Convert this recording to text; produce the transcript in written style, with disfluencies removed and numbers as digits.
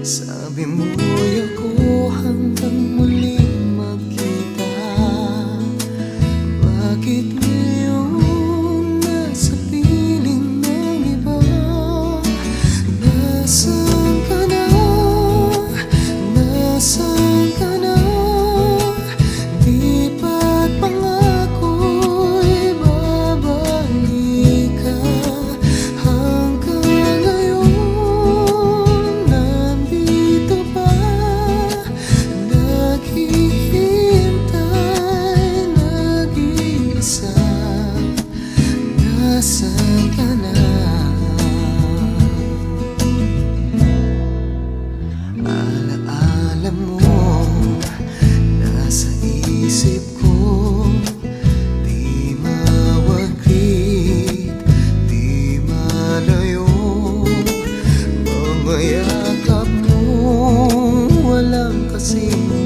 Sabi mo'y ako hanggang muling magkita. Bakit ngayon nasa piling ng iba? Nasaan ka na? Nasaan ka na? Di ba't pangako'y babalik ka? Hanggang ngayon nandito ba? Naghihintay, nag-iisa. Nasaan ka na? Alaala mo, nasa isip ko. Di mawaglit, di malayo. Mga yakap mo, walang kasing